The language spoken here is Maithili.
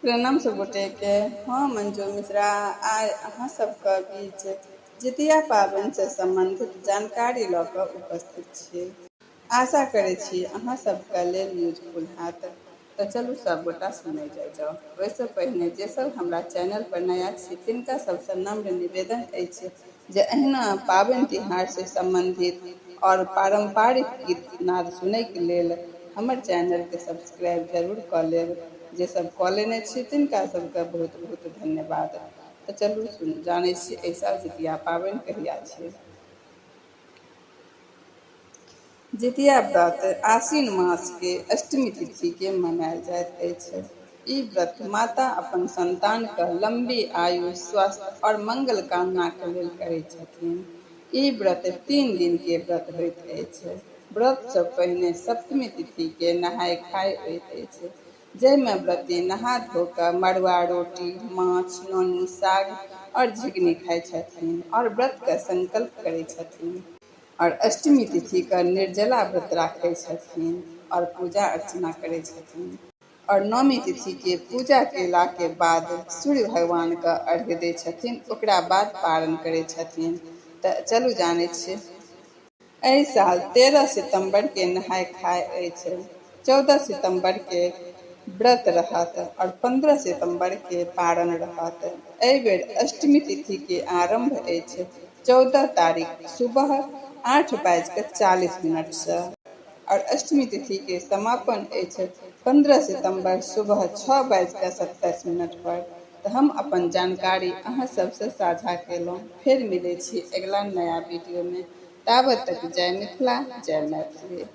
प्रणाम सब गोटे के। हाँ, मंजू मिश्रा आइ अहाँ सबके बीच जितिया पाबनि से संबंधित जानकारी लऽ कऽ उपस्थित छी। आशा करै छी अहाँ सबके लेल यूजफुल हैत। तऽ चलू सब गोटा सुनै जाओ। वैसे पहिने जे सब हमरा चैनल पर नया छी तिनका सबसे नम्र निवेदन अछि जे अहिना पाबनि तिहार से संबंधित और पारंपरिक गीत नाद सुनै के लेल हमर चैनल के सब्सक्राइब जरूर कऽ लेब। जे सब कऽ लेने छी तिनका सबके बहुत बहुत धन्यवाद। तो चलू जानै छी ऐसा जितिया पाबनि कहिया छै। जितिया व्रत आश्विन मास के अष्टमी तिथि के मनायल जाइत अछि। ई व्रत माता अपन संतान के लंबी आयु स्वास्थ्य और मंगल कामना के लेल करै छथिन। ई व्रत 3 दिन के व्रत होइत अछि। व्रत से पहिने सप्तमी तिथि के नहाय खाय होइत अछि, जाहिमे व्रती नहा धो कऽ मड़ुआ रोटी, माछ, नोनी, साग और झिंगनी खाइ छथिन और व्रत का संकल्प करै छथिन। और अष्टमी तिथि का निर्जला व्रत राखै छथिन और पूजा अर्चना करै छथिन। और नवमी तिथि के पूजा केला के बाद सूर्य भगवान का अर्घ्य दै छथिन, ओकरा बाद पारण करै छथिन। तऽ चलू जानै छियै। एहि साल 13 सितंबर के नहाय खाय अछि, 14 सितंबर के व्रत रहत और 15 सितंबर के पारण रहत। एहि बेर अष्टमी तिथि के आरंभ अछि 14 तारीख सुबह 8:40 से और अष्टमी तिथि के समापन अछि 15 सितंबर सुबह 6:27 पर। तो हम अपन जानकारी अहाँ सबसे साझा केलहुँ। फिर मिलै छी अगला नया वीडियो में। ताबत तक जय मिथिला, जय मैथिली।